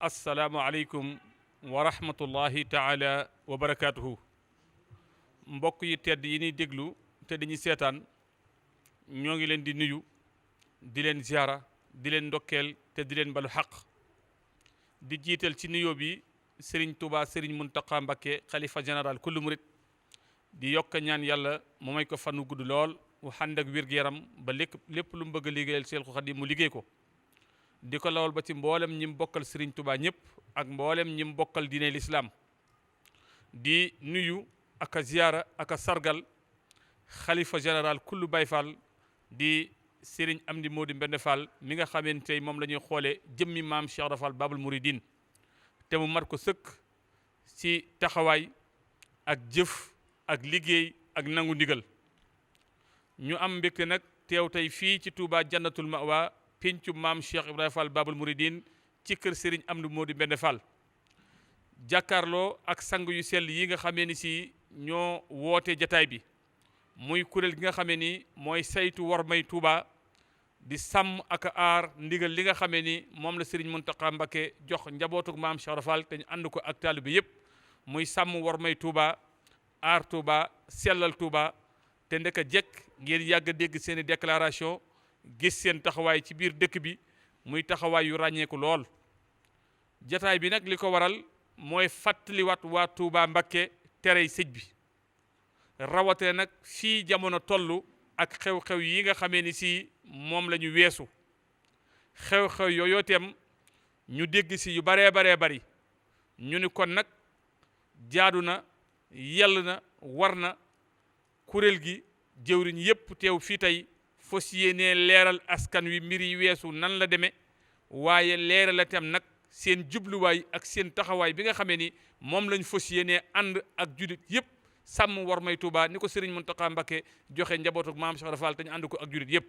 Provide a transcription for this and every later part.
asalaamualeykum wa rahmatullahi taala wa barakaatuhu. mbokk yi tedd yi ñuy déglu te dañuy seetaan ñoo ngi leen di nuyu di leen ziara di leen ndokkeel te di leen balu xaq di jiital ci nuyoo bi Serigne Touba Serigne Mountakha Mbacké xalifa général kullu murit di yokk ñaan yàlla mu may ko fanu gudd lool mu ànd ak wér-gu-yaram ba lépp lu mu bëgg a liggéeyal Seexul Xadiim mu liggéey ko di ko lawal ba ci mboolem ñi mu bokkal Serigne Touba ñëpp ak mboolem ñi mu bokkal diine l'islam di nuyu ak a ziyaara ak a sargal xalifa général kullu Baye Fall di Serigne Amdi Modou Mbende Fall mi nga xamante tey moom la ñuy xoolee jëmmi maam Cheikh Ibra Fall Babul Mouridine te mu mat ko sëkk ci taxawaay ak jëf ak liggéey ak nangu ndigal ñu am mbégte nag teew tey fii ci Touba Jannatul Mawa péncu maam Cheikh Ibrahima Fall Babul Mouridine ci kër Serigne Amdi Modou Mbende Fall jàkkaarloo ak sang yu sell yi nga xamee ni si ñoo woote jataay bi muy kuréel gi nga xamee ni mooy saytu war may Touba di sàmm ak aar ndigal li nga xamee ni moom la Serigne Mountakha Mbacké jox njabootuk maam Cheikh Ibrahima Fall te ñu ànd ko ak taalibe yëpp muy sàmm war may Touba aar Touba sellal Touba te ndeka jekk ngeen yàgg a dégg seeni déclaration gis seen taxawaay ci biir dëkk bi muy taxawaay yu ràññeeku lool jataay bi nag li ko waral mooy fàttaliwaat waa Touba Mbacké terey sëj bi rawatee nag fii jamono toll ak xew-xew yi nga xamee ni si moom la ñu weesu xew-xew yooyu itam ñu dégg si yu baree bari ñu ni kon nag jaadu na yell na war na kuréel gi jëwriñ yépp teew fii tey fas yéenee leeral askan wi mbir yi weesu nan la demee waaye leeral itam nag seen jubluwaay ak seen taxawaay bi nga xamee ni moom lañ fas yéenee ànd ak julit yépp sàmm war may Touba ni ko Serigne Mountakha Mbacké joxe njabootu maam Cheikh Ibra Fall te ñu ànd ko ak julit yépp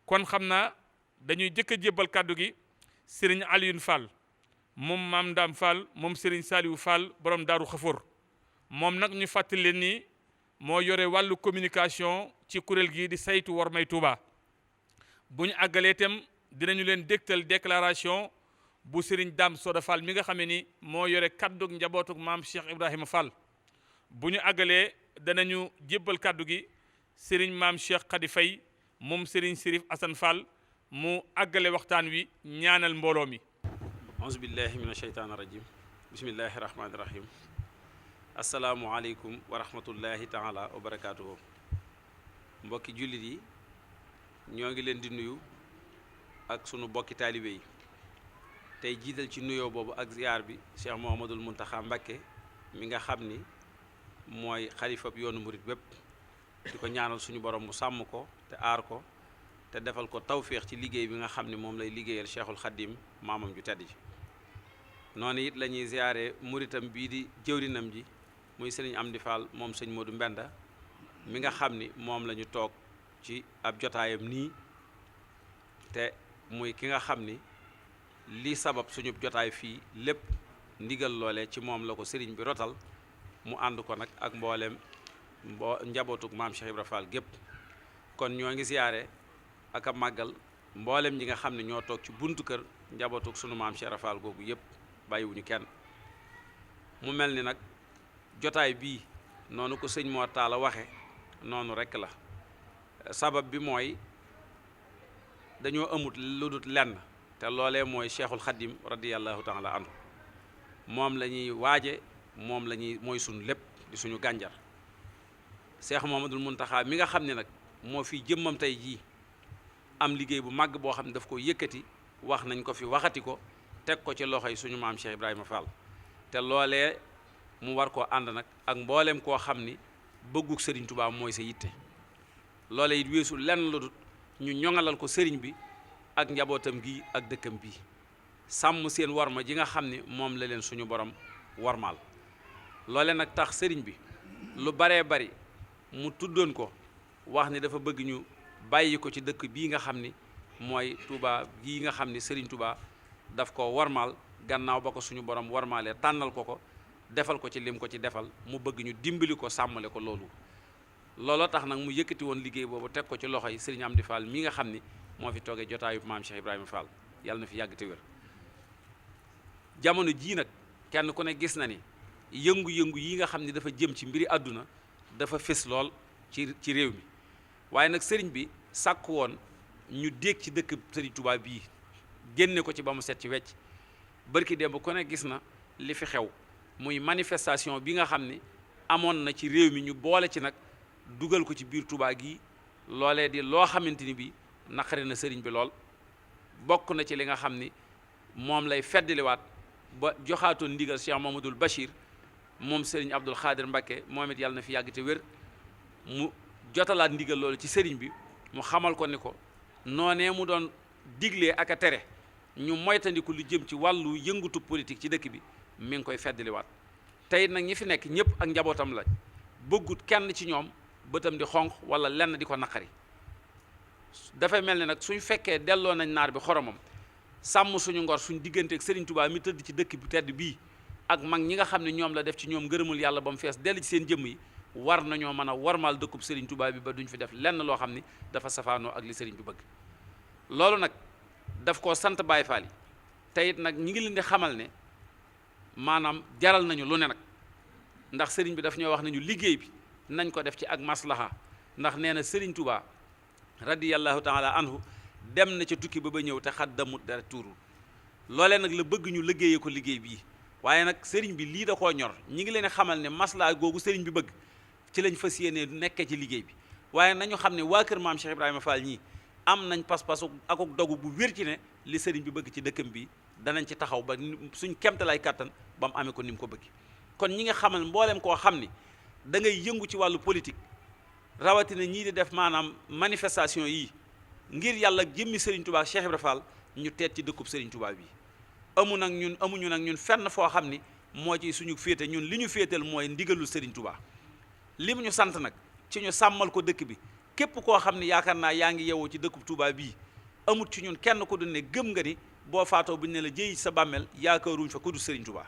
kon xam naa dañuy jëkk a jébbal kàddu gi Serigne Alioune Fall moom maam Ndam Fall moom Serigne Saliou Fall borom Daaru Xafoor moom nag ñu fàttali leen ni moo yore wàllu communication ci kuréel gi di saytu war may Touba bu ñu àggalee itam dinañu leen dégtal déclaration bu Serigne Dame Soda Fall mi nga xamee ni moo yore kaddug njabootuk maam Cheikh Ibrahima Fall bu ñu àggalee danañu jébbal kaddu gi Serigne maam Cheikh Khady Faye moom Serigne Sirif Assane Fall mu àggale waxtaan wi ñaanal mbooloo mi auzu billahi min asheytaan rajim bismillahi rahmaani rahim asalaamualeykum wa rahmatullahi taala wa barakaatuhu mbokki jullit yi ñoo ngi leen di nuyu ak sunu bokki taalibe yi tey jiital ci nuyoo boobu ak ziyaar bi Cheikh Mouhamadoul Mountakha Mbacké mi nga xam ni mooy xalifab yoonu murit bépp di ko ñaanal suñu borom mu sàmm ko te aar ko te defal ko tawféex ci liggéey bi nga xam ni moom lay liggéeyal Cheikhul Khadim maamam ju tedd ji noonu it la ñuy ziyaare muritam bii di jëwrinam ji muy sëriñ Amdi Fall moom sëñ Modou Mbenda mi nga xam ni moom la ñu toog ci ab jotaayam nii te muy ki nga xam ni li sabab suñu jotaay fii lépp ndigal loole ci moom la ko sëriñ bi rotal mu ànd ko nag ak mboolem njabootuk maam Cheikh Ibra Fall gépp kon ñoo ngi siyaare ak a màggal mboolem ñi nga xam ne ñoo toog ci buntu kër njabootuk sunu maam Cheikh Ibra Fall googu yépp bàyyiwuñu kenn mu mel ni nag jotaay bii noonu ko sëñ Mor Talla waxe noonu rekk la sabab bi mooy dañoo amut lu dul lenn te loolee mooy Cheikhul Khadim radiyallahu taala anhu moom la ñuy waaje moom la ñuy mooy suñu lépp di suñu gànjar Cheikh Mouhamadoul Mountakha mi nga xam ne nag moo fi jëmmam tey jii am liggéey bu màgg boo xam ne daf ko yëkkati wax nañ ko fi waxati ko teg ko ci loxoy suñu maam Cheikh Ibrahima Fall te loolee mu war koo ànd nag ak mbooleem koo xam ni bëgguk sëriñ Touba mooy sa yitte loolee it weesu lenn lu dul ñu ñoŋalal ko sëriñ bi ak njabootam gi ak dëkkam bii sàmm seen warma ji nga xam ni moom la leen suñu borom warmaal loole nag tax sëriñ bi lu baree bari mu tuddoon ko wax ni dafa bëgg ñu bàyyi ko ci dëkk bii nga xam ni mooy Touba gii nga xam ni sëriñ Touba daf ko warmaal gannaaw ba ko suñu borom warmaalee tànnal ko defal ko ci lim ko ci defal mu bëgg ñu dimbali ko sàmmale ko looloo tax nag mu yëkkati woon liggéey boobu teg ko ci loxo yi sëriñ Amdi Fall mi nga xam ni moo fi toogee jotaayu maam Cheikh Ibrahima Fall yàlla na fi yàgg te wér jamono jii nag kenn ku ne gis na ni yëngu-yëngu yi nga xam ne dafa jëm ci mbiri àdduna dafa fés lool ci réew mi waaye nag sëriñ bi sàkk woon ñu déeg ci dëkk sëriñ Touba bii génne ko ci ba mu set ci wecc barki démb ku ne gis na li fi xew muy manifestation bi nga xam ni amoon na ci réew mi ñu boole ci nag dugal ko ci biir Touba gii loolee di loo xamante ni bi naqari na sëriñ bi lool bokk na ci li nga xam ni moom lay feddliwaat ba joxaatoon ndigal Cheikh Mamadou Bachir moom sëriñ Abdoul Khadir Mbacké moom it yàlla na fi yàgg te wér mu jotalaat ndigal loolu ci sëriñ bi mu xamal ko ni ko noonee mu doon diglee ak a tere ñu moytandiku lu jëm ci wàllu yëngutu politique ci dëkk bi mi ngi koy feddliwaat tey nag ñi fi nekk ñëpp ak njabootam la bëggut kenn ci ñoom bëtam di xonq wala lenn di ko naqari dafay mel ne nag suñ fekkee delloo nañ naar bi xoromam sàmm suñu ngor suñ diggante ak Serigne Touba mi tëdd ci dëkk bi tedd bii ak mag ñi nga xam ne ñoom la def ci ñoom ngërëmul yàlla ba mu fees dell ci seen jëmm yi war nañoo mën a warmaal dëkkub Serigne Touba bi ba duñ fi def lenn loo xam ni dafa safaanoo ak li Serigne bi bëgg loolu nag daf koo sant Baye Fall yi te it nag ñi ngi leen di xamal ne maanaam jaral nañu lu ne nag ndax Serigne bi daf ñoo wax nañu liggéey bi nañ ko def ci ak maslaha ndax nee na Serigne Touba radiyallahu taala anhu dem na ca tukki ba ñëw te xaddamut dara tuuru loolee nag la bëgg ñu liggéeyee ko liggéey bii waaye nag sëriñ bi lii da koo ñor ñi ngi leen a xamal ne maslaa googu sëriñ bi bëgg ci lañ fas yéenee nekkee ci liggéey bi waaye nañu xam ne waa kër maam Cheikh Ibrahima Fall ñii am nañ pas-pasu akuk dogu bu wér ci ne li sëriñ bi bëgg ci dëkkam bi danañ ci taxaw ba suñ kemtalaay kàttan ba mu amee ko ni mu ko bëgg kon ñi nga xamal mboolem koo xam ni da ngay yëngu ci wàllu politique rawatina ñii di def maanaam manifestation yi ngir yàlla jëmmi Serigne Touba Cheikh Ibrahima Fall ñu teet ci dëkkub Serigne Touba bi amuñu nag ñun fenn foo xam ni moo ci suñu féete ñun li ñu féetal mooy ndigalul Serigne Touba lim ñu sant nag ci ñu sàmmal ko dëkk bi képp koo xam ni yaakaar naa yaa ngi yewoo ci dëkkub Touba bii amut ci ñun kenn ku dul ne gëm nga ni boo faatoo bu ñu ne la jëyi sa bàmmeel yaakaaruñ fa ku dul Serigne Touba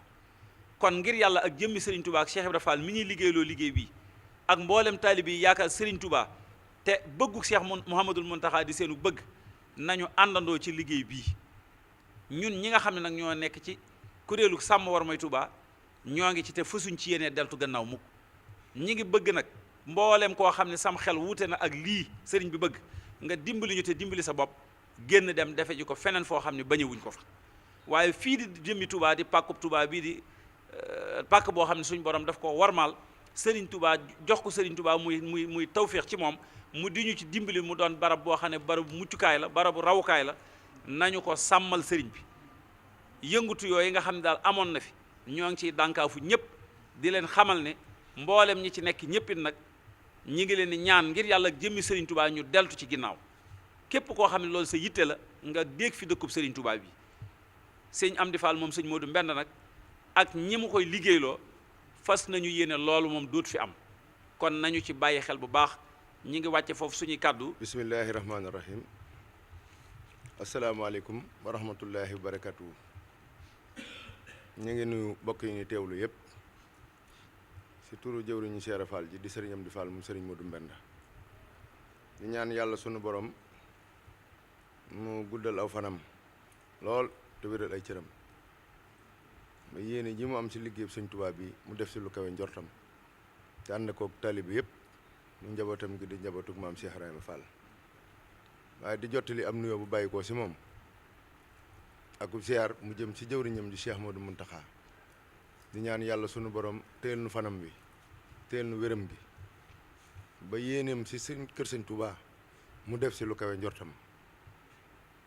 kon ngir yàlla ak jëmmi Serigne Touba ak Cheikh Ibrahima Fall mi ñuy liggéeyloo liggéey bii ak mboolem taalibe yi yaakaar Serigne Touba te bëggu Cheikh Mouhamadul Mountakha di seenu bëgg nañu àndandoo ci liggéey bii ñun ñi nga xam ne nag ñoo nekk ci kuréelu sàmm war may Touba ñoo ngi ci te fësuñ ci yéenee deltu gannaaw mukk ñi ngi bëgg nag mboolem koo xam ne sam xel wuute na ak lii sëriñ bi bëgg nga dimbali ñu te dimbali sa bopp génn dem defe ji ko feneen foo xam ne bañewuñ ko fa waaye fii di jëmmi Touba di pàkkub Touba bii di pàkk boo xam ne suñ borom daf ko warmaal Serigne Touba jox ko Serigne Touba muy tawféex ci moom mu di ñu ci dimbali mu doon barab boo xam ne barabu muccukaay la barabu rawukaay la nañu ko sàmmal Serigne bi yëngutu yooyu nga xam ne daal amoon na fi ñoo ngi ciy dànkaafu ñëpp di leen xamal ne mboolem ñi ci nekk ñëpp it nag ñi ngi leen di ñaan ngir yàlla jëmmi Serigne Touba ñu deltu ci ginnaaw képp koo xam ne loolu sa yitte la nga dégg fi dëkkub Serigne Touba bi sëñ Amdi Fall moom sëñ Modou Mbend nag ak ñi mu koy liggéeyloo fas nañu yéene loolu moom doot fi am kon nañu ci bàyyi xel bu baax ñi ngi wàcce foofu suñuy kàddu bismillahi rahmaani rahim asalaamaaleykum wa rahmatullahi wa barakatuh ñu ngi nuyu bokk yi ñu teewlu yëpp si turu jëwriñu Cheikh Fall ji di sëriñ Amdi Fall mu sëriñ Modou Mbend di ñaan yàlla sunu borom mu guddal aw fanam lool te wéral ay cëram ma yéene ji mu am si liggéey sëñ Tuubaa bi mu def si lu kawe njortam te ànd koog taalibe yëpp mu njabootam gi di njabootug maam Cheikh Ibrahima Fall waaye di jottali am nuyoo bu bàyyi ko si moom ak ziar mu jëm si jëwriñam ji Cheikh Modou Mountakha di ñaan yàlla sunu borom téel nu fanam bi téel nu wéram gi ba yéeneem si seen kër sëñ Tuubaa mu def si lu kawe njortam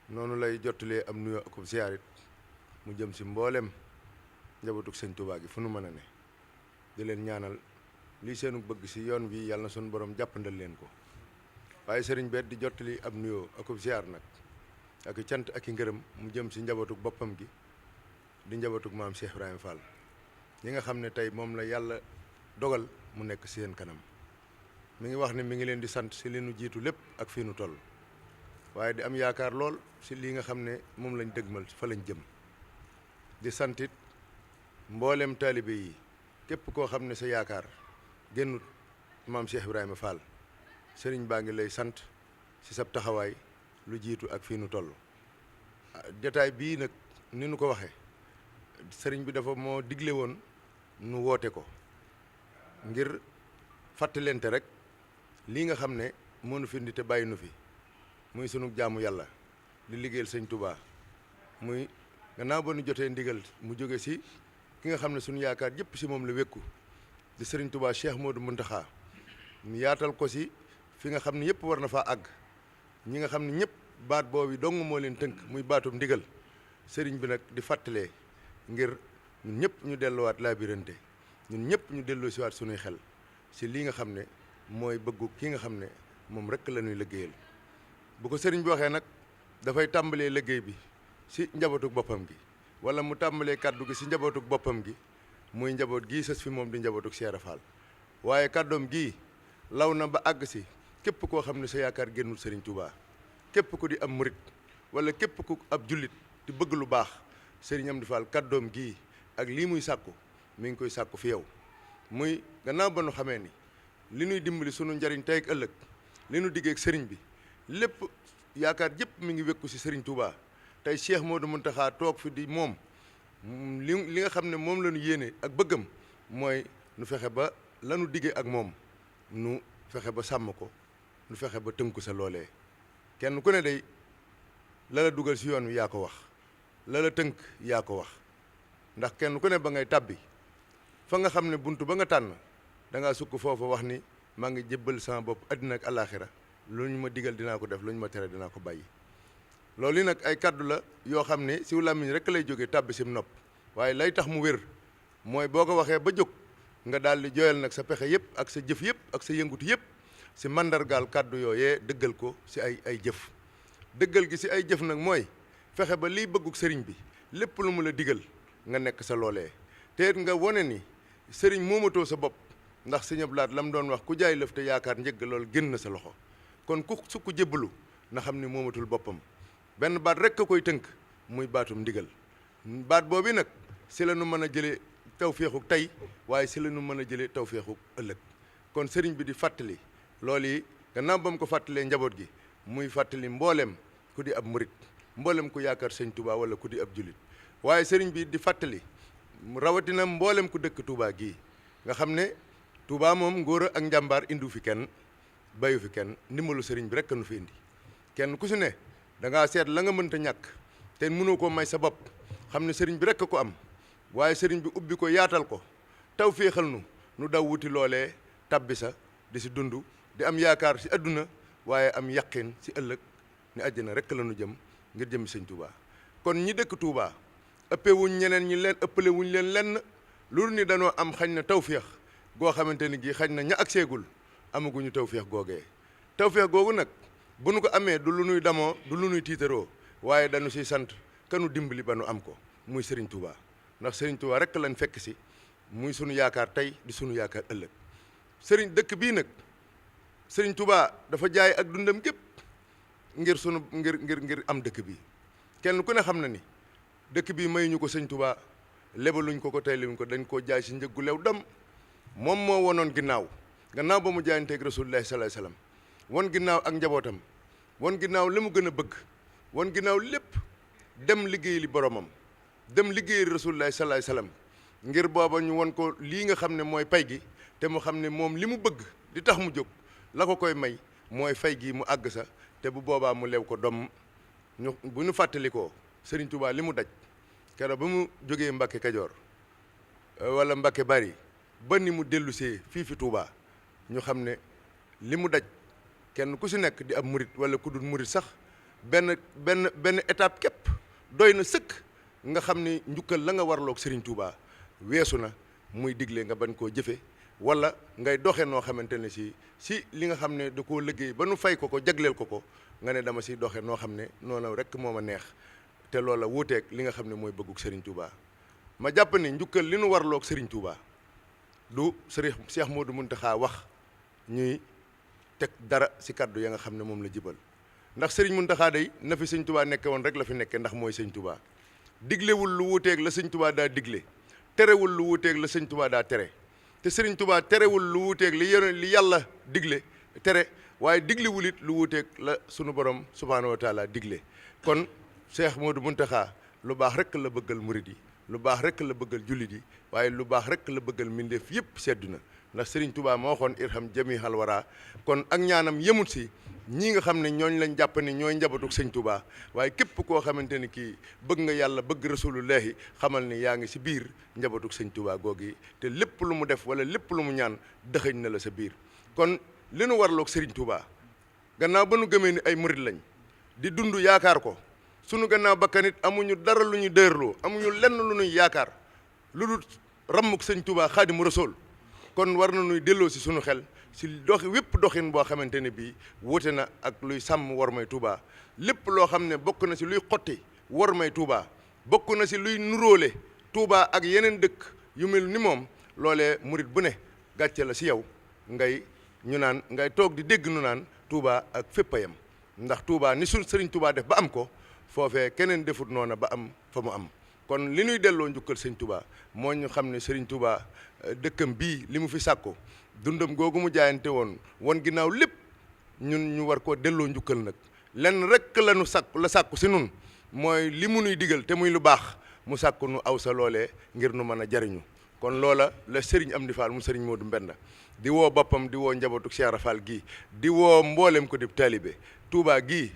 noonu lay jottalee am nuyoo ak ziar it mu jëm si mboolem njabootug sëñ Tuubaa gi fu nu mën a ne di leen ñaanal lii seenu bëgg si yoon wi yàlla na sunu borom jàppandal leen ko waaye sëriñ beet di jottali ab nuyoo akub ziar nag ak i cant ak i ngërëm mu jëm si njabootug boppam gi di njabootug maam Cheikh Ibrahima Fall ñi nga xam ne tey moom la yàlla dogal mu nekk si seen kanam mi ngi wax ne mi ngi leen di sant si li nu jiitu lépp ak fii nu toll waaye di am yaakaar lool si lii nga xam ne moom lañ dëgmal fa lañ jëm di santit mboolem taalibe yi képp koo xam ne sa yaakaar génnut maam Cheikh Ibrahima Fall sëriñ baa ngi lay sant si sab taxawaay lu jiitu ak fii nu toll jotaay bii nag ni nu ko waxee sëriñ bi dafa moo digle woon nu woote ko ngir fàttalente rek lii nga xam ne moo nu fi indi te bàyyi nu fi muy sunu jaamu yàlla di liggéeyal sëñ Touba muy gannaaw ba nu jotee ndigal mu jóge si ki nga xam ne sunu yaakaar yëpp si moom la wékku di sëriñ Touba Cheikh Modou Mountakha mu yaatal ko si fi nga xam ne yëpp war na faa àgg ñi nga xam ne ñëpp baat boobu dong moo leen tënk muy baatum ndigal sëriñ bi nag di fàttalee ngir ñun ñëpp ñu delluwaat laabirante ñun ñëpp ñu delloo si waat sunuy xel si lii nga xam ne mooy bëggu ki nga xam ne moom rek la ñuy liggéeyal bu ko sëriñ bi waxee nag dafay tàmbalee liggéey bi si njabootuk boppam gi wala mu tàmbalee kàddu gi si njabootuk boppam gi muy njaboot gii sës fi moom di njabootuk Cheikh Fall waaye kàddoom gii law na ba àgg si képp koo xam ne sa yaakaar génnul sëriñ Touba képp ku di am murit wala képp ku ab jullit di bëgg lu baax sëriñ Amdi Fall kàddoom gii ak lii muy sàkku mi ngi koy sàkku fi yow muy gannaaw ba nu xamee ni li nuy dimbali sunu njariñ tey ak ëllëg li nu diggee ak sëriñ bi lépp yaakaar yëpp mi ngi wékku si sëriñ Touba tey Cheikh Modou Mountakha toog fi di moom li nga xam ne moom la ñu yéene ak bëggam mooy nu fexe ba la nu diggee ak moom nu fexe ba sàmm ko nu fexe ba tënku sa loolee kenn ku ne day la la dugal si yoon wi yaa ko wax la la tënk yaa ko wax ndax kenn ku ne ba ngay tàbbi fa nga xam ne buntu ba nga tànn da ngaa sukk foofa wax ni maa ngi jébbal sama bopp àddina ak alaaxira lu ñu ma digal dinaa ko def lu ñu ma tere dinaa ko bàyyi loolu yi nag ay kàddu la yoo xam ne siw làmmiñ rek lay jógee tàbbi sim nopp waaye lay tax mu wér mooy boo ko waxee ba jóg nga daal di jooyal nag sa pexe yëpp ak sa jëf yëpp ak sa yëngutu yëpp si mandargaal kàddu yooyee dëggal ko si ay jëf dëggal gi si ay jëf nag mooy fexe ba liy bëgguk sëriñ bi lépp lu mu la digal nga nekk sa loolee te it nga wone ni sëriñ moomatoo sa bopp ndax sëñ Abdou Lahad la mu doon wax ku jaay lëf te yaakaar njëgg loolu génn na sa loxo kon ku sukk jébbalu na xam ni moomatul boppam benn baat rek a koy tënk muy baatum ndigal baat boobu nag si la nu mën a jëlee tawféexuk tey waaye si la nu mën a jëlee tawféexuk ëllëg kon sëriñ bi di fàttali loolu yi gannaaw ba mu ko fàttalee njaboot gi muy fàttali mboolem ku di ab murit mboolem ku yaakaar sëñ Touba wala ku di ab julit waaye sëriñ bi di fàttali rawatina mboolem ku dëkk Touba gii nga xam ne Touba moom ngóor ak njàmbaar indiwu fi kenn bayu fi kenn ndimbalu sëriñ bi rek nu fi indi kenn ku si ne da ngaa seet la nga mënta ñàkk te mënoo koo may sa bopp xam ne sëriñ bi rek ko am waaye sëriñ bi ubbi ko yaatal ko taw féexal nu daw wuti loolee tabbi sa di si dund di am yaakaar si adduna waaye am yaqin si ëllëg ni àjjana rek la nu jëm ngir jëmi sëñ Touba kon ñi dëkk Touba ëppee wuñ ñeneen ñi leen ëppale wuñ leen lenn loolu ni danoo am xañ na tawféex goo xamante ni gii xañ na ña ak seegul amaguñu tawféex googee tawféex googu nag bu nu ko amee du lu nuy damoo du lu nuy tiitaroo waaye dañu siy sant kanu dimbali ba nu am ko muy Serigne Touba ndax Serigne Touba rek lañ fekk si muy sunu yaakaar tey di sunu yaakaar ëllëg Serigne dëkk bii nag Serigne Touba dafa jaay ak dundam gépp ngir sunu ngir am dëkk bi kenn ku ne xam na ni dëkk bi mayuñu ko Serigne Touba lebaluñ ko tey luñ ko dañ koo jaay si njëggu lew dam moom moo wonoon ginnaaw ba mu jaayanteeg Rasulullahi sallallahu alayhi wasallam won ginnaaw ak njabootam won ginnaaw li mu gën a bëgg won ginnaaw lépp dem liggéey li boromam dem liggéey Rasulullahi sallallahu alayhi wasallam ngir booba ñu won ko lii nga xam ne mooy pay gi te mu xam ne moom li mu bëgg di tax mu jóg la ko koy may mooy fay gi mu àgg sa te bu boobaa mu lew ko dom bu ñu fàttalikoo Serigne Touba li mu daj keroog ba mu jógee Mbacke Kajoor wala Mbacke Bari ba ni mu dellusee fii fi Touba ñu xam ne li mu daj kenn ku si nekk di ab murit wala ku dul murit sax benn étape képp doy na sëkk nga xam ni njukkal la nga warloog Serigne Touba weesu na muy digle nga bañ koo jëfe wala ngay doxe noo xamante ne si li nga xam ne da koo liggéey ba nu fay ko jagleel ko nga ne dama si doxe noo xam ne noonu rek moo ma neex te loola wuuteeg li nga xam ne mooy bëggug Serigne Touba ma jàpp ni njukkal li nu warloog Serigne Touba du Serigne Cheikh Modou Mountakha wax ñuy teg dara si kaddu ya nga xam ne moom la jibal ndax Serigne Mountakha day na fi Serigne Touba nekke woon rek la fi nekke ndax mooy Serigne Touba diglewul lu wuuteeg la Serigne Touba daa digle terewul lu wuuteeg la Serigne Touba daa tere te Serigne Touba terewul lu wuuteeg li yàlla digle tere waaye diglewul it lu wuuteeg la sunu borom subhaanahu wa taala digle kon Cheikh Modou Mountakha lu baax rek la bëggal murid yi lu baax rek la bëggal jullit yi waaye lu baax rek la bëggal mbindeef yëpp seddu na ndax Serigne Touba moo waxoon irham jamihal wara kon ak ñaanam yemut si ñii nga xam ne ñooñ lañ jàpp ne ñooy njabatuk sëñ Touba waaye képp koo xamante ni kii bëgg nga yàlla bëgg rasulullahi xamal ni yaa ngi si biir njabatuk sëñ Touba googi te lépp lu mu def wala lépp lu mu ñaan dëxëñ na la sa biir kon li nu warloog Serigne Touba gannaaw ba nu gëmee ni ay murit lañ di dund yaakaar ko sunu gannaaw bakkanit amuñu dara lu ñu dërloo amuñu lenn lu ñuy yaakaar lu dul rammuk sëñ Touba Xaadimu Rasuul kon war na nuy delloo si sunu xel si wépp doxin boo xamante ne bii wute na ak luy sàmm war may Touba lépp loo xam ne bokk na si luy xotti war may Touba bokk na si luy nuróole Touba ak yeneen dëkk yu mel ni moom loolee murit bu ne gàcce la si yow ngay toog di dégg nu naan Touba ak fépp a yem ndax Touba ni suñ sëriñ Touba def ba am ko foofee keneen defut noona ba am fa mu am kon li ñuy delloo njukkal sëñ Touba moo ñu xam ne sëriñ Touba dëkkam bii li mu fi sàkko dundam googu mu jaayante woon ginnaaw lépp ñun ñu war koo delloo njukkal nag lenn rek la nu sàkku si nun mooy li mu nuy digal te muy lu baax mu sàkku nu aw sa loolee ngir nu mën a jariñu kon loola la sëriñ Amdi Fall mu sëriñ Modou Mbenda di woo boppam di woo njabootu Cheikh Ibra Fall gii di woo mboolem ko di taalibe Touba gii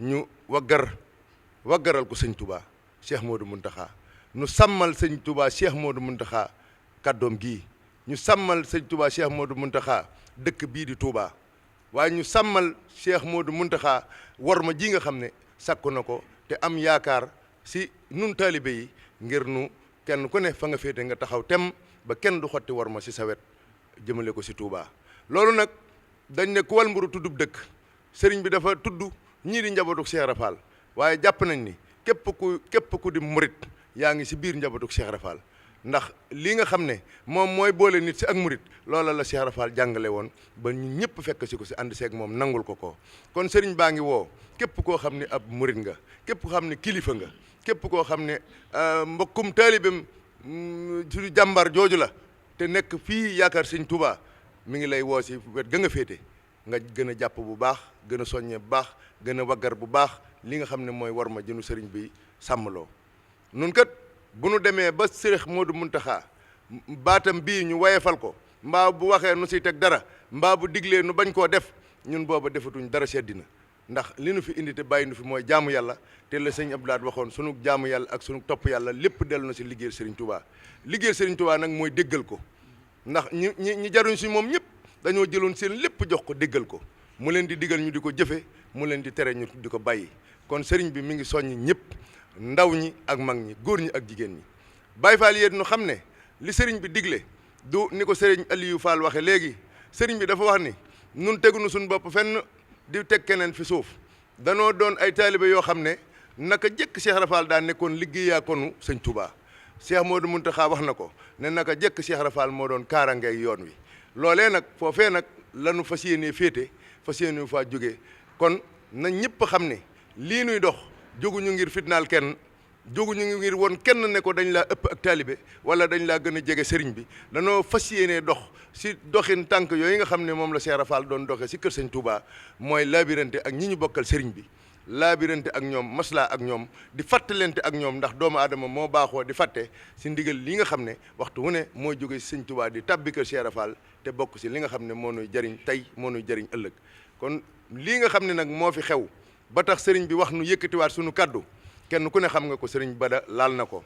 ñu waggaral ko sëñ Touba Cheikh Modou Mountakha ñu sàmmal sëñ Touba Cheikh Modou Mountakha kàddoom gii ñu sàmmal sëñ Touba Cheikh Modou Mountakha dëkk bii di Touba waaye ñu sàmmal Cheikh Modou Mountakha war ma ji nga xam ne sàkku na ko te am yaakaar si nun taalibe yi ngir nu kenn ku ne fa nga féete nga taxaw tem ba kenn du xotti war ma si sa wet jëmale ko si Touba loolu nag dañ ne ku wal mburu tuddub dëkk sëriñ bi dafa tudd ñii di njabootu Cheikh Ibra Fall waaye jàpp nañ ni képp ku di murit yaa ngi si biir njabootu Cheikh Ibra Fall ndax li nga xam ne moom mooy boole nit si ak murit loola la Cheikh Ibra Fall jàngale woon ba ñun ñëpp fekk si ko si ànd seeg moom nangul ko kon sëriñ baa ngi woo képp koo xam ne ab murit nga képp koo xam ne kilifa nga képp koo xam ne mbokkum taalibem suñu jàmbar jooju la te nekk fii yaakaar sëñ Touba mi ngi lay woo si wet ga nga féete nga gën a jàpp bu baax gën a soññe bu baax gën a waggar bu baax li nga xam ne mooy war ma jënu sëriñ bi sàmmloo nun kat bu nu demee ba Cheikh Modou Mountakha baatam bii ñu wayefal ko mbaa bu waxee nu siy teg dara mbaa bu diglee nu bañ koo def ñun booba defatuñ dara seddina ndax li nu fi indi te bàyyi nu fi mooy jaamu yàlla te la sëñ Abdoulaye waxoon sunu jaamu yàlla ak sunu topp yàlla lépp dellu na si liggéeyal Serigne Touba liggéeyal Serigne Touba nag mooy déggal ko ndax ñi jaruñ si moom ñëpp dañoo jëloon seen lépp jox ko déggal ko mu leen di digal ñu di ko jëfe mu leen di tere ñu di ko bàyyi kon Serigne bi mi ngi soññ ñëpp ndaw ñi ak mag ñi góor ñi ak jigéen ñi Baye Fall yéen ñu xam ne li Serigne bi digle du ni ko Serigne Aliou Fall waxe léegi Serigne bi dafa wax ni nun tegunu suñu bopp fenn di teg keneen fi suuf danoo doon ay taalibe yoo xam ne naka jëkk Cheikh Ibra Fall daa nekkoon liggéeyaa konu sëñ Touba Cheikh Modou Mountakha wax na ko ne naka jëkk Cheikh Ibra Fall moo doon kaaraangeeg yoon wi loolee nag foofee nag lanu fas yéenee féete fas yéenee faa jógee kon na ñëpp xam ne lii nuy dox jóguñu ngir fitnaal kenn jóguñu ngir woon kenn ne ko dañ laa ëpp ak taalibe wala dañ laa gën a jege sëriñ bi danoo fas yéenee dox si doxin tànk yooyu nga xam ne moom la Cheikh Ibra Fall doon doxee si kër sëñ Touba mooy laabirante ak ñi ñu bokkal sëriñ bi laabirante ak ñoom maslaa ak ñoom di fàttalente ak ñoom ndax doomu aadama moo baaxoo di fàtte si ndigal li nga xam ne waxtu wu ne mooy jóge si sëñ Touba di tabbi kër Cheikh Ibra Fall te bokk si li nga xam ne moo nuy jariñ tey moo nuy jariñ ëllëg kon lii nga xam ne nag moo fi xew ba tax sëriñ bi wax nu yëkkatiwaat suñu kaddu kenn ku ne xam nga ko sëriñ Bada laal na ko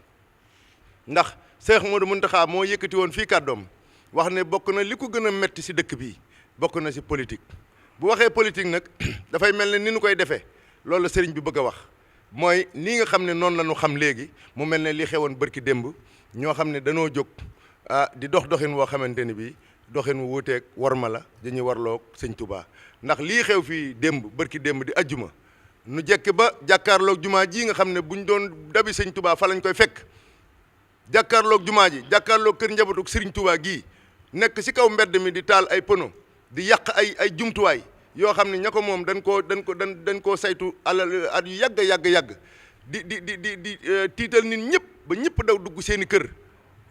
ndax Cheikh Modou Mountakha moo yëkkati woon fii kàddoom wax ne bokk na li ko gën a metti si dëkk bi bokk na si politique bu waxee politique nag dafay mel ne ni nu koy defee loolu la sëriñ bi bëgg a wax mooy lii nga xam ne noonu la ñu xam léegi mu mel ne li xewoon bërki démb ñoo xam ne danoo jóg di doxin woo xamante ni bii doxin wu wuuteeg warma la dañuy warloo sëñ Touba ndax lii xew fii démb bërki démb di ajjuma nu jekk ba jàkkaarloog jumaa ji nga xam ne buñ doon dabi sëñ Touba fa lañ koy fekk jàkkaarloog jumaa ji jàkkaarloog kër njabootug sëriñ Touba gii nekk si kaw mbedd mi di taal ay pono di yàq ay jumtuwaay yoo xam ne ña ko moom dañ koo saytu alal at yu yàgg di tiital nit ñëpp ba ñëpp daw dugg seen i kër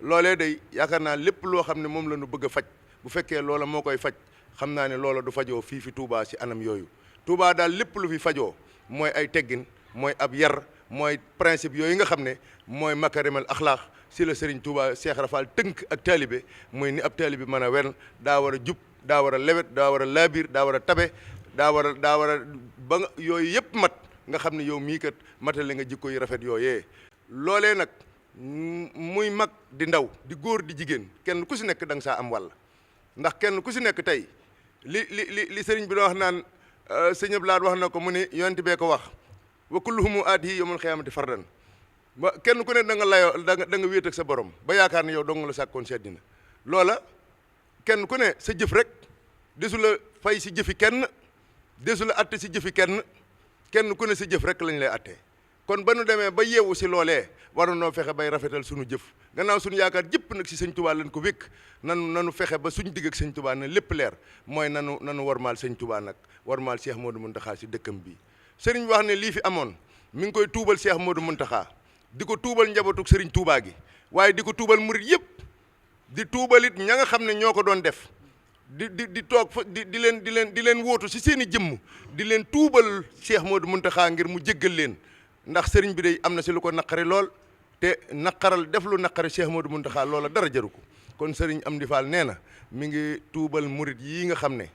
loolee day yaakaar naa lépp loo xam ne moom la ñu bëgg a faj bu fekkee loola moo koy faj xam naa ne loola du fajoo fii fi Touba si anam yooyu Touba daal lépp lu fi fajoo mooy ay teggin mooy ab yar mooy principe yooyu nga xam ne mooy makarimal axlaax si la Serigne Touba Cheikh Rafal tënk ak taalibe mooy ni ab taalibe mën a wen daa war a jub daa war a lewet daa war a laabiir daa war a tabe daa war a ba nga yooyu yëpp mat nga xam ne yow mii kat matale nga jikko yu rafet yooyee loolee nag muy mag di ndaw di góor di jigéen kenn ku si nekk da nga saa am wàll ndax kenn ku si nekk tey li sëriñ bi doon wax naan sëñ Abdou Lahad wax na ko mu ne yonent bee ko wax wa kulluhum aatihi yawmal qiyaamati fardan ba kenn ku ne da nga layoo da nga wéet ak sa borom ba yaakaar ne yow dong la sàkkoon si àddina loola kenn ku ne sa jëf rek desu la fay si jëfi kenn desu la atte si jëfi kenn ku ne sa jëf rek lañ lay attee kon ba nu demee ba yeewu si loolee war noo fexe bay rafetal suñu jëf gannaaw suñu yaakaar jëpp nag si sëñ Touba lañ ko wékk nanu fexe ba suñ digg ak sëñ Touba na lépp leer mooy nanu warmaal sëñ Touba nag warmaal Cheikh Modou Mountakha si dëkkam bii sëriñ wax ne lii fi amoon mi ngi koy tuubal Cheikh Modou Mountakha di ko tuubal njabootug sëriñ Touba gi waaye di ko tuubal murit yëpp di tuubalit ña nga xam ne ñoo ko doon def di toog fa di leen wóotu si seen i jëmm di leen tuubal Cheikh Modou Mountakha ngir mu jéggal leen ndax sëriñ bi day am na si lu ko naqari lool te naqaral def lu naqari Cheikh Modou Mountakha loola dara jaru ko kon sëriñ Amdi Fall nee na mi ngi tuubal murit yii nga xam ne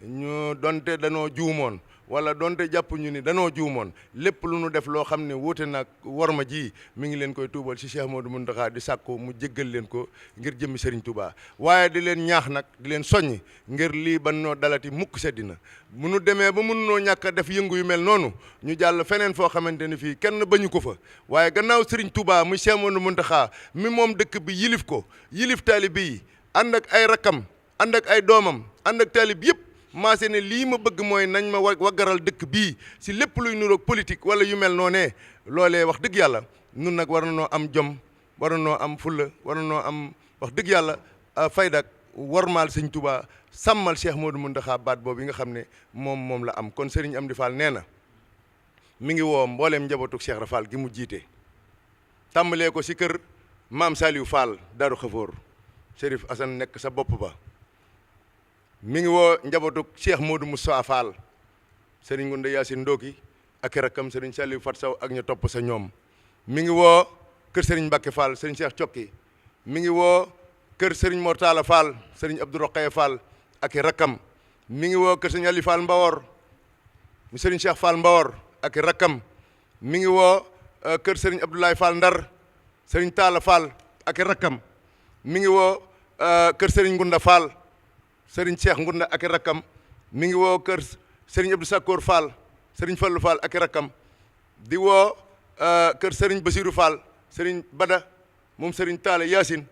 ñu donte danoo juumoon wala donte jàpp ñu ni danoo juumoon lépp lu nu def loo xam ne wuute nag worma ji mi ngi leen koy tuubal ci Cheikh Modou Mountakha di sàkku mu jéggal leen ko ngir jëmmi Serigne Touba waaye di leen ñaax nag di leen soññ ngir lii ban noo dalati mukk seddina bu nu demee ba mënunoo ñàkk a def yëngu yu mel noonu ñu jàll feneen foo xamante ni fii kenn bañu ko fa waaye gannaaw Serigne Touba muy Cheikh Modou Mountakha mi moom dëkk bi yilif ko yilif taalibe yi ànd ak ay rakkam ànd ak ay doomam ànd ak taalib yëpp maase ne lii ma bëgg mooy nañ ma waggaral dëkk bii si lépp luy nuroog politique wala yu mel noonee loolee wax dëgg yàlla nun nag war na noo am jom war na noo am fulla war na noo am wax dëgg yàlla faydak warmaal sëñ Touba sàmmal Cheikh Modou Mountakha baat boobu yi nga xam ne moom la am kon Serigne Amdi Fall nee na mi ngi woo mbooleem njabootu Cheikh Ibra Fall gi mu jiite tàmbalee ko si kër maam Saliou Fall Darou Khafour Chérif Assane nekk sa bopp ba mi ngi woo njabootu Cheikh Modou Moussa Fall Serigne Ngounda Yacine Ndoki ak rakkam Serigne Saliou Fat Saw ak ñu topp sa ñoom mi ngi woo kër Serigne Mbacke Fall Serigne Cheikh Cokki mi ngi woo kër Serigne Mortala Fall Serigne Abdou Rokhaya Fall ak rakkam mi ngi woo kër Serigne Ali Fall Mbawor mi Serigne Cheikh Fall Mbawor ak rakkam mi ngi woo kër Serigne Abdoulaye Fall Ndar Serigne Talla Fall ak rakkam mi ngi woo kër Serigne Ngounda Fall Serigne Cheikh Ngounda ak rakkam mi ngi woo kër Serigne Abdou Sakkoor Fall Serigne Fallou Fall ak rakkam di woo kër Serigne Basirou Fall Serigne Bada moom Serigne Talla Yacine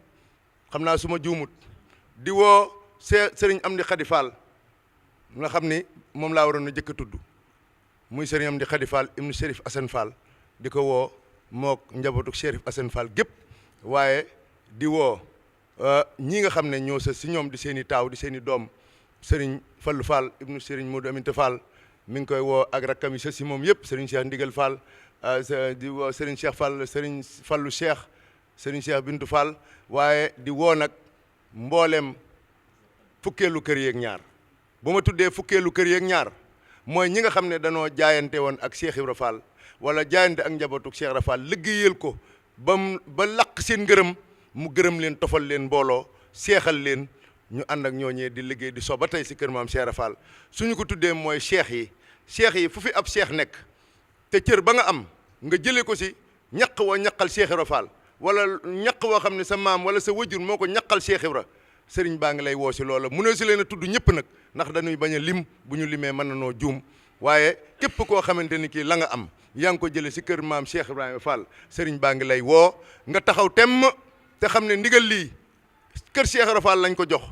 xam naa su ma juumut di woo Serigne Amdi Khady Fall nga xam ni moom laa waroon a jëkk a tudd muy Serigne Amdi Khady Fall ibnu Chérif Assane Fall di ko woo mook njabootu Chérif Assane Fall gépp waaye di woo ñii nga xam ne ñoo sa si ñoom di seen i taaw di seen i doom Serigne Fallou Fall ibnu Serigne Modou Aminta Fall mi ngi koy woo ak rakkam yi sa si moom yëpp Serigne Cheikh Ndigal Fall di woo Serigne Cheikh Fall Serigne Fallou Cheikh Serigne Cheikh Bintou Fall waaye di woo nag mboolem fukkeelu kër yeeg ñaar bu ma tuddee fukkeelu kër yeeg ñaar mooy ñi nga xam ne danoo jaayante woon ak Cheikh Ibra Fall wala jaayante ak njabootu Cheikh Ibra Fall liggéeyal ko ba laq seen ngërëm mu gërëm leen tofal leen mbooloo seexal leen ñu ànd ak ñooñee di liggéey di so ba tey si kër maam Cheikh Ibra Fall suñu ko tuddee mooy cheikh yi fu fi ab cheikh nekk te cër ba nga am nga jëlee ko si ñaq woo ñaqal Cheikh Ibra Fall wala ñaq woo xam ne sa maam wala sa wajur moo ko ñaqal Cheikh Ibra sëriñ baa ngi lay woo si loola mu ne si leen a tudd ñëpp nag ndax dañuy bañ a lim bu ñu limee mën na noo juum waaye képp koo xamante ni kii la nga am yaa ngi ko jëlee si kër maam Cheikh Ibrahima Fall sëriñ baa ngi lay woo nga taxaw temm te xam ne ndigal lii kër Cheikh Ibra Fall lañ ko jox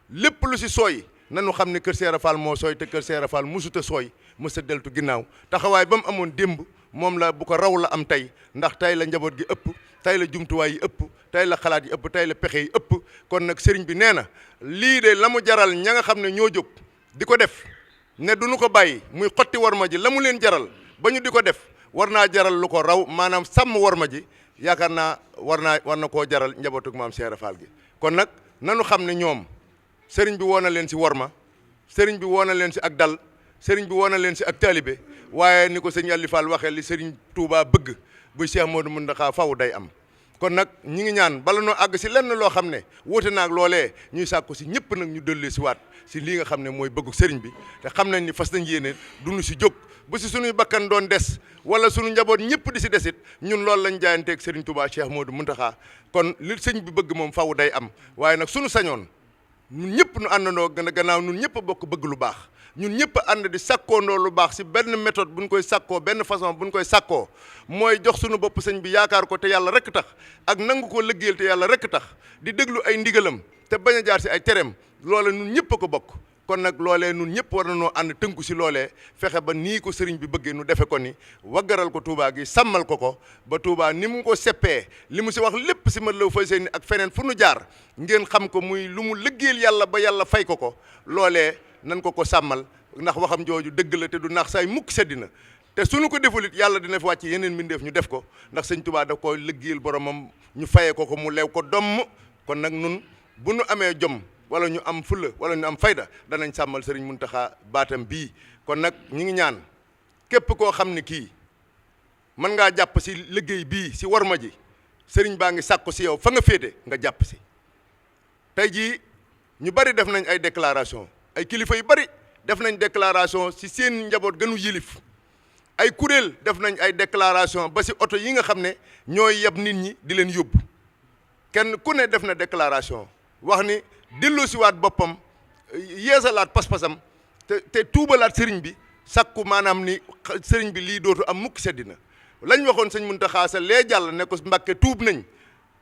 lépp lu si sooy nanu xam ne kër Cheikh Ibra Fall moo sooy te kër Cheikh Ibra Fall musuta sooy mësa deltu ginnaaw taxawaay ba mu amoon démb moom la bu ko raw la am tey ndax tey la njaboot gi ëpp tey la jumtuwaay yi ëpp tey la xalaat yi ëpp tey la pexe yi ëpp kon nag sëriñ bi nee na lii de la mu jaral ña nga xam ne ñoo jóg di ko def ne du nu ko bàyyi muy xotti warma ji la mu leen jaral ba ñu di ko def war naa jaral lu ko raw maanaam sàmm warma ji yaakaar naa war na koo jaral njabootug maam Cheikh Ibra Fall gi kon nag nanu xam ne ñoom sëriñ bi woo na leen si warma sëriñ bi woo na leen si ak dal sëriñ bi woo na leen si ak taalibe waaye ni ko sëñ Aliou Fall waxee li sëriñ Touba bëgg bu Cheikh Modou Mountakha faw day am kon nag ñi ngi ñaan bala noo àgg si lenn loo xam ne wóote naag loolee ñuy sàkku si ñëpp nag ñu dellu si waat si lii nga xam ne mooy bëggu sëriñ bi te xam nañ ni fas nañ yéene duñu si jóg bu si suñuy bakkan doon des wala suñu njaboot ñëpp di si desit ñun loolu lañ jaayanteeg sëriñ Touba Cheikh Modou Mountakha kon li sëñ bi bëgg moom faw day am waaye nag suñu sañoon ñun ñëpp nu àndandoo gën a gannaaw ñun ñëpp a bokk bëgg lu baax ñun ñëpp a ànd di sàkkoondoo lu baax si benn méthode bu ñu koy sàkkoo benn façon bu ñu koy sàkkoo mooy jox suñu bopp sëñ bi yaakaar ko te yàlla rek tax ak nangu ko liggéeyal te yàlla rek tax di déglu ay ndigalam te bañ a jaar si ay tereem loolee ñun ñëpp a ko bokk kon nag loolee ñun ñëpp war nañoo ànd tënku si loolee fexe ba nii ko sëriñ bi bëggee nu defe ko ni waggaral ko Touba gi sàmmal ko ba Touba ni mu ko seppee li mu si wax lépp si Matlaboul Fawzayni ak feneen fu nu jaar ngeen xam ko muy lu mu liggéeyal yàlla ba yàlla fay ko loolee nan ko sàmmal ndax waxam jooju dëgg la te du naax saay mukk seddina te suñu ko deful it yàlla dina fi wàcc yeneen mbindeef ñu def ko ndax sëñ Touba daf ko liggéeyal boromam ñu fayee ko mu lew ko domm kon nag nun bu nu amee jom wala ñu am fulla wala ñu am fayda danañ sàmmal sëriñ Mountakha baatam bii kon nag ñi ngi ñaan képp koo xam ne kii mën ngaa jàpp si liggéey bii si warma ji sëriñ baa ngi sàkku si yow fa nga féete nga jàpp si tey jii ñu bari def nañ ay déclaration ay kilifa yu bari def nañ déclaration si seen njaboot gënu yilif ay kuréel def nañ ay déclaration ba si oto yi nga xam ne ñooy yeb nit ñi di leen yóbbu kenn ku ne def na déclaration wax ni delloosiwaat boppam yeesalaat pas-pasam te tuubalaat sëriñ bi sakku maanaam ni sëriñ bi lii dootu am mukk seddina lañ waxoon sëñ Mountakha sa lee jàll ne ko Mbàkke tuub nañ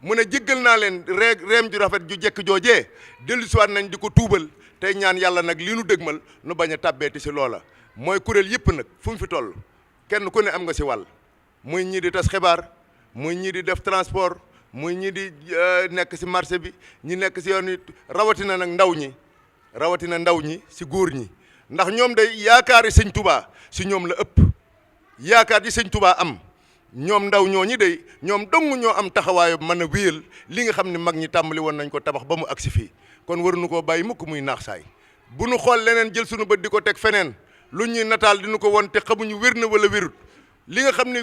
mu ne jéggal naa leen reem ju rafet ju jekk joojee dellusiwaat nañ di ko tuubal tey ñaan yàlla nag li nu dëgmal nu bañ a tàbbeeti si loola mooy kuréel yëpp nag fu mu fi toll kenn ku ne am nga si wàll muy ñii di tas xibaar muy ñii di def transport muy ñii di nekk si marché bi ñi nekk si yoon rawatina nag ndaw ñi si góor ñi ndax ñoom day yaakaari sëñ Touba si ñoom la ëpp yaakaar yi sëñ Touba am ñoom ndaw ñooñi day ñoom dong ñoo am taxawaayu mën a wéyal li nga xam ne mag ñi tàmbali woon nañ ko tabax ba mu agsi fii kon waruñu koo bàyyi mukk muy naax saay bu nu xool leneen jël suñu bët di ko teg feneen lu ñuy nataal dinu ko won te xamuñu wér na wala wérut li nga xam ne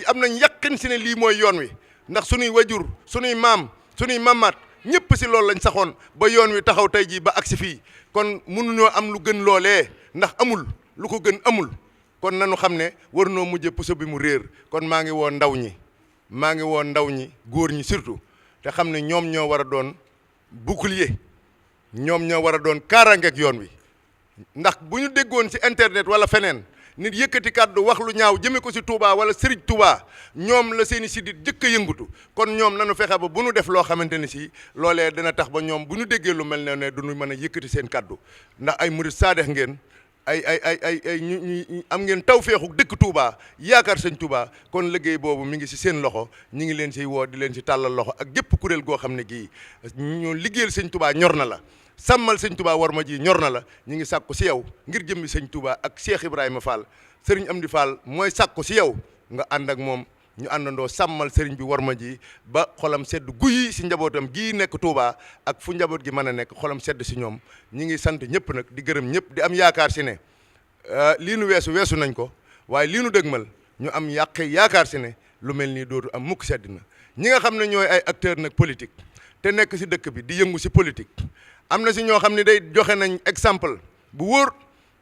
am nañ yàqin si ne lii mooy yoon wi ndax suñuy wajur suñuy maam suñuy mamaat ñëpp si loolu lañ saxoon ba yoon wi taxaw tey jii ba agsi fii kon mënuñoo am lu gën loolee ndax amul lu ko gën amul kon nanu xam ne war noo mujjee puso bi mu réer kon maa ngi woo ndaw ñi góor ñi surtout te xam ne ñoom ñoo war a doon bouclier ñoom ñoo war a doon kaaraangeeg yoon wi ndax bu ñu déggoon ci internet wala feneen nit yëkkati kàddu wax lu ñaaw jëme ko ci Touba wala Serigne Touba ñoom la seeni sidit jëkk a yëngutu kon ñoom nanu fexe ba bu nu def loo xamante ni si loolee dina tax ba ñoom bu ñu déggee lu mel ne du ñu mën a yëkkati seen kàddu ndax ay murid saadex ngeen ay ñu am ngeen tawfeexu dëkk Touba yaakaar sëñ Touba kon liggéey boobu mi ngi ci seen loxo ñi ngi leen ci woo di leen ci tàllal loxo ak gépp kuréel goo xam ne gii ñu liggéeyal sëñ Touba ñor na la sàmmal sëñ Touba war ma ji ñor na la ñu ngi sàkku ci yow ngir jëmmi sëñ Touba ak Cheikh Ibrahima Fall sëriñ Amdi Fall mooy sàkku ci yow nga ànd ak moom ñu àndandoo sàmmal sëriñ bi war ma ji ba xolam sedd guyi si njabootam gii nekk Touba ak fu njaboot gi mën a nekk xolam sedd si ñoom ñi ngi sant ñëpp nag di gërëm ñëpp di am yaakaar si ne lii nu weesu nañ ko waaye lii nu dëgmal ñu am yaakaar si ne lu mel nii dootu am mukk sedd na ñi nga xam ne ñooy ay acteur nag politique te nekk si dëkk bi di yëngu si politique am na si ñoo xam ne day joxe nañ exemple bu wóor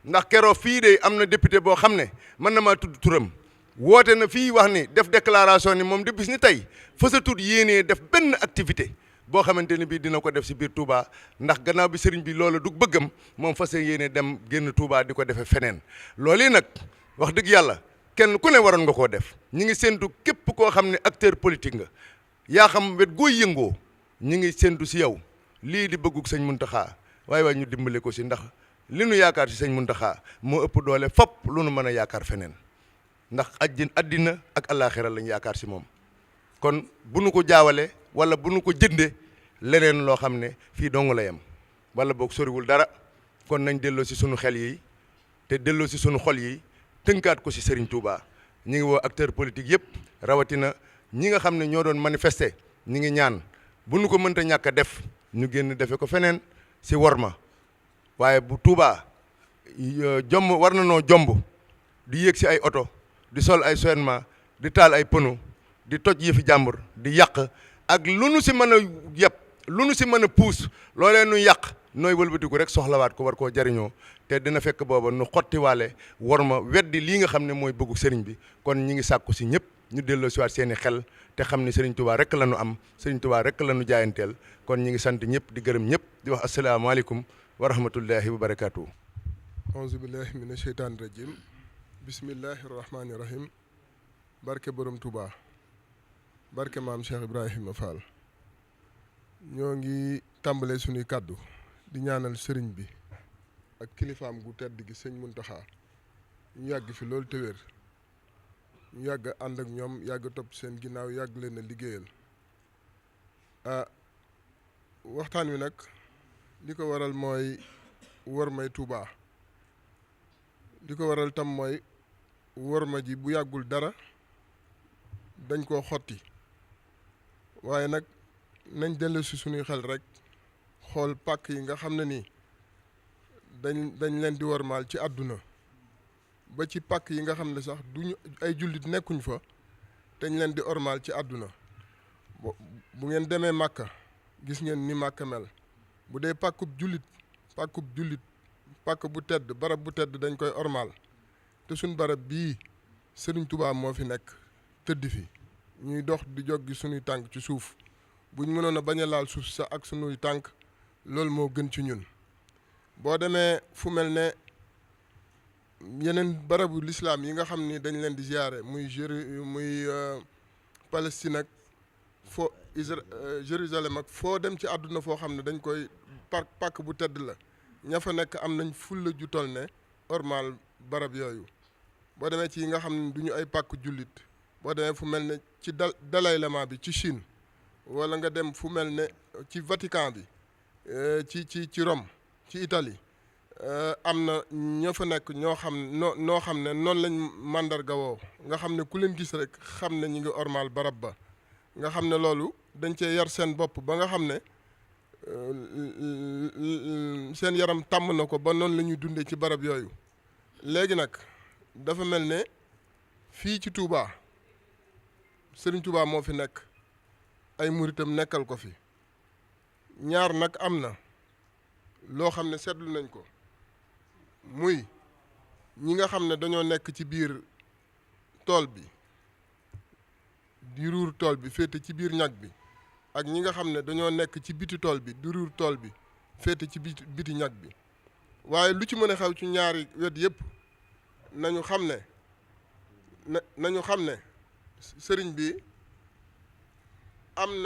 ndax keroo fii de am na député boo xam ne mën na maa tudd turam woote na fii wax ni def déclaration ni moom de bis ni tey fësatut yéenee def benn activité boo xamante ni bii dina ko def si biir Touba ndax gannaaw bi sëriñ bi loolu du bëggam moom fas yéene dem génn Touba di ko defee feneen loolu yi nag wax dëgg yàlla kenn ku ne waroon nga koo def ñi ngi séntu képp koo xam ne acteur politique nga yaa xam wet gooy yëngoo ñi ngi séntu si yow lii di bëggug sëñ Mountakha waaye ñu dimbale ko si ndax li nu yaakaar si sëñ Mountakha moo ëpp doole fopp lu nu mën a yaakaar feneen ndax addina ak àllaaxira lañ yaakaar si moom kon bu nu ko jaawale wala bu nu ko jënde leneen loo xam ne fii dong la yem wala boog soriwul dara kon nañ delloo si sunu xel yi te delloo si sunu xol yi tënkaat ko si Serigne Touba ñi ngi woo acteur politique yëpp rawatina ñi nga xam ne ñoo doon manifester ñi ngi ñaan bu nu ko mënta ñàkk a def ñu génn defe ko feneen si worma waaye bu Touba jomb war na noo jomb di yéeg si ay oto di sol ay soennement di taal ay pneu di toj yëfi jàmbur di yàq ak lu nu si mën a yëpp lu nu si mën a puus loolee nu yàq nooy wëlbatiku rek soxlawaat ko war koo jariñoo te dina fekk booba nu xottiwaale war ma weddi lii nga xam ne mooy bëggu sëriñ bi kon ñi ngi sàkku si ñëpp ñu delloo si waat seeni xel te xam ne sëriñ Touba rek la nu am sëriñ Touba rek la nu jaayanteel kon ñi ngi sant ñëpp di gërëm ñëpp di wax asalaamaaleykum wa rahmatullahi wa barakaatu. auzu billahi mina sheytaani rajim bismillahi rahmaani rahim barke borom Touba barke maam Cheikh Ibrahima Fall ñoo ngi tàmbalee suñuy kàddu di ñaanal sëriñ bi ak kilifaam gu tedd gi sëñ Muntaxa ñu yàgg fi loolu te wér ñu yàgg ànd ak ñoom yàgg topp seen ginnaaw yàgg leen a liggéeyal waxtaan wi nag li ko waral mooy wormay Touba li ko waral tam mooy worma ji bu yàggul dara dañ koo xotti waaye nag nañ dellu si suñuy xel rek xool pàkk yi nga xam ne nii dañ leen di wormaal ci àdduna ba ci pàkk yi nga xam ne sax duñu ay jullit nekkuñ fa dañ leen di ormaal ci àdduna bu ngeen demee Màkka gis ngeen ni Màkka mel bu dee pàkkub jullit pàkk bu tedd barab bu tedd dañ koy ormaal te suñ barab bii Sëriñ Tuubaa moo fi nekk tëdd fi ñuy dox di joggi suñuy tànk ci suuf buñ mënoon a bañ a laal suuf sa ak suñuy tànk loolu moo gën ci ñun boo demee fu mel ne yeneen barabu lislaam yi nga xam ni dañ leen di ziyaare muy Palestine ak foo Jérusalem ak foo dem ci àdduna foo xam ne dañ koy pàkk bu tedd la ña fa nekk am nañ fulla ju toll ne ormal barab yooyu boo demee ci yi nga xam ne du ñu ay pàkk jullit boo demee fu mel ne ci Dalai Lama bi ci Chine wala nga dem fu mel ne ci Vatican bi ci Rome ci Italie am na ñoo fa nekk ñoo xam ne noonu lañ màndarga woo nga xam ne ku leen gis rek xam ne ñu ngi ormal barab ba nga xam ne loolu dañ cee yar seen bopp ba nga xam ne seen yaram tàmm na ko ba noonu la ñuy dundee ci barab yooyu léegi nag dafa mel ne fii ci Touba Serigne Touba moo fi nekk ay muritam nekkal ko fi ñaar nag am na loo xam ne seetlu nañ ko muy ñi nga xam ne dañoo nekk ci biir tool bi di ruur tool bi féete ci biir ñag bi ak ñi nga xam ne dañoo nekk ci biti tool bi di ruur tool bi féete ci biti ñag bi waaye lu ci mën a xew ci ñaari wet yépp nañu xam ne sëriñ bi am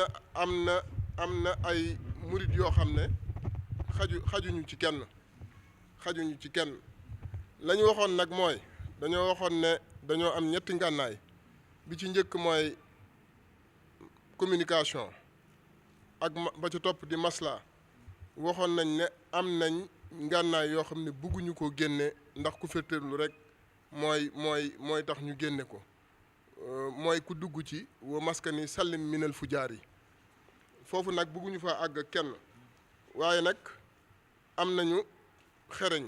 na ay murit yoo xam ne xajuñu ci kenn la ñu waxoon nag mooy dañoo waxoon ne dañoo am ñetti ngànnaay bi ci njëkk mooy communication ak ba ca topp di masla waxoon nañ ne am nañ ngànnaay yoo xam ne bugguñu ko génne ndax ku féeteerlu rek mooy tax ñu génne ko mooy ku dugg ci wa maskani sallim minal fujaar yi foofu nag bugguñu fa àgg kenn waaye nag am nañu xereñ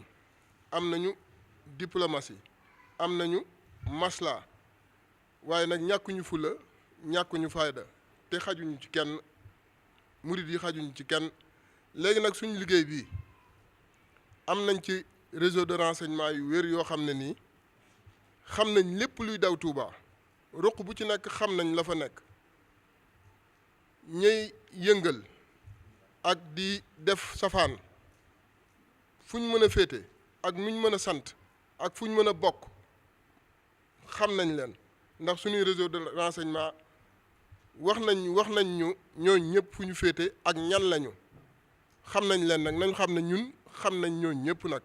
am nañu diplomatie am nañu masla waaye nag ñàkkuñu fula ñàkkuñu fayda te xajuñu ci kenn murid yi xajuñu ci kenn léegi nag suñu liggéey bii am nañ ci réseau de renseignement yu wér yoo xam ne nii xam nañ lépp luy daw Touba ruq bu ci nekk xam nañ la fa nekk ñuy yëngal ak di def safaan fu ñu mën a féete ak nuñ mën a sant ak fu ñu mën a bokk xam nañ leen ndax suñuy réseau de renseignement wax nañ ñu ñooñ ñëpp fu ñu féete ak ñan lañu xam nañ leen nag nañ xam ne ñun xam nañ ñooñ ñëpp nag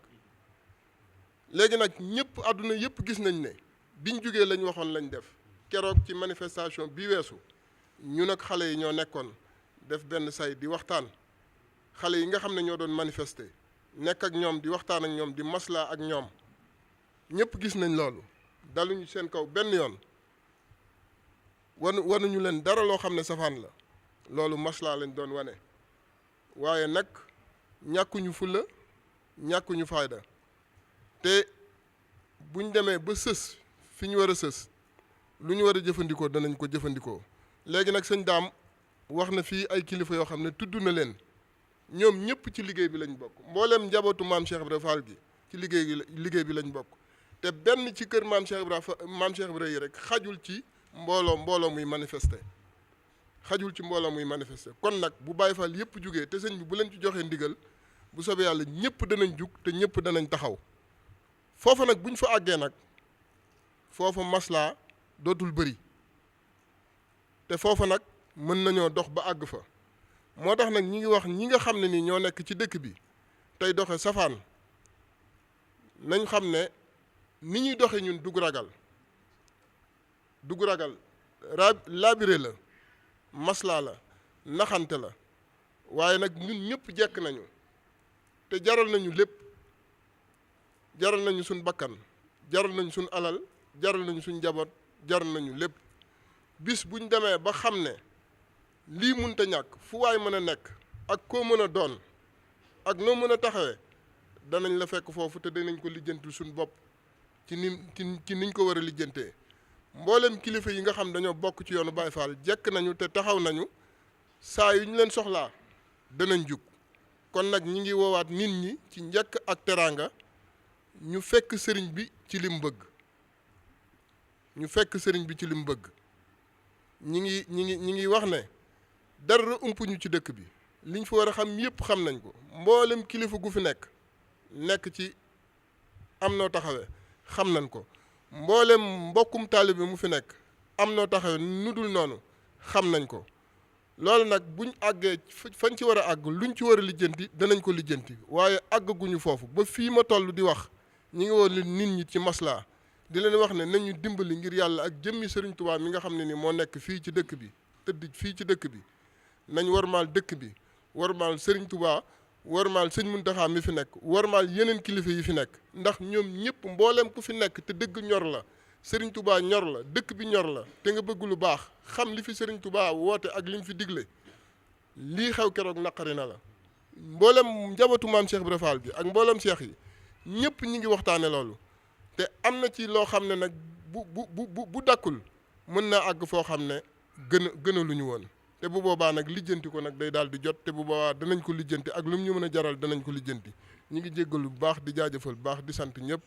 léegi nag ñëpp àdduna yëpp gis nañ ne biñ jógee lañ waxoon lañ def keroog ci manifestation bi weesu ñu nag xale yi ñoo nekkoon def benn say di waxtaan xale yi nga xam ne ñoo doon manifester nekk ak ñoom di waxtaan ak ñoom di maslaa ak ñoom ñëpp gis nañ loolu daluñu seen kaw benn yoon wanuñu leen dara loo xam ne safaan la loolu maslaa lañ doon wane waaye nag ñàkkuñu fulla ñàkkuñu fayda te buñ demee ba sës fi ñu war a sës lu ñu war a jëfandikoo danañ ko jëfandikoo léegi nag sëñ daam wax na fii ay kilifa yoo xam ne tudd na leen ñoom ñëpp ci liggéey bi lañ bokk mboolem njabootu maam Cheikh Ibra Fall gi ci liggéey bi lañ bokk te benn ci kër maam Cheikh Ibra yi rek xajul ci mbooloo muy manifester kon nag bu Baye Fall yëpp jugee te sëñ bi bu leen ci joxee ndigal bu soobee yàlla ñëpp danañ jug te ñëpp danañ taxaw foofa nag buñ fa àggee nag foofa maslaa dootul bëri te foofa nag mën nañoo dox ba àgg fa moo tax nag ñi ngi wax ñi nga xam ne ni ñoo nekk ci dëkk bi tey doxe safaan nañ xam ne ni ñuy doxe ñun dug ragal laabire la maslaa la naxante la waaye nag ñun ñëpp jekk nañu te jaral nañu lépp jaral nañu suñ bakkan jaral nañu suñ alal jaral nañu suñ njaboot jaral nañu lépp bis buñ demee ba xam ne lii munta ñàkk fu waay mën a nekk ak koo mën a doon ak noo mën a taxawee danañ la fekk foofu te danañ ko lijjantil suñ bopp ci niñ ko war a lijjantee mboolem kilifa yi nga xam dañoo bokk ci yoonu Baye Fall jekk nañu te taxaw nañu saa yu ñu leen soxlaa danañ jug kon nag ñi ngi woowaat nit ñi ci njëkk ak teraanga ñu fekk sëriñ bi ci lim bëgg ñi ngi wax ne dara umpuñu ci dëkk bi liñ fa war a xam yëpp xam nañ ko mboolem kilifa gu fi nekk ci am noo taxawee xam nañ ko mboolem mbokkum taalibe mu fi nekk am noo taxawee nu dul noonu xam nañ ko loolu nag buñ àggee fañ ci war a àgg luñ ci war a lijjanti danañ ko lijjanti waaye àggaguñu foofu ba fii ma toll di wax ñi ngi woon nit ñi ci maslaa di leen wax ne nañu dimbali ngir yàlla ak jëmmi Sëriñ Tuubaa mi nga xam ne ni moo nekk fii ci dëkk bi tëdd fii ci dëkk bi nañ warmaal dëkk bi warmaal Sëriñ Tuubaa warmaal sëñ Muntaxa mi fi nekk warmaal yeneen kilifa yi fi nekk ndax ñoom ñëpp mbooleem ku fi nekk te dëgg ñor la Sëriñ Tuubaa ñor la dëkk bi ñor la te nga bëgg lu baax xam li fi Sëriñ Tuubaa woote ak li mu fi digle lii xew keroog naqari na la mboolem njabootu maam Cheikh Ibra Fall bi ak mboolem cheikh yi ñëpp ñi ngi waxtaane loolu te am na ci loo xam ne nag bu dakkul mën naa àgg foo xam ne gën a lu ñu woon te bu boobaa nag lijjanti ko nag day daal di jot te bu boobaa danañ ko lijjanti ak lu mu ñu mën a jaral danañ ko lijjanti ñi ngi jéggalu bu baax di jaajëfal bu baax di sant ñëpp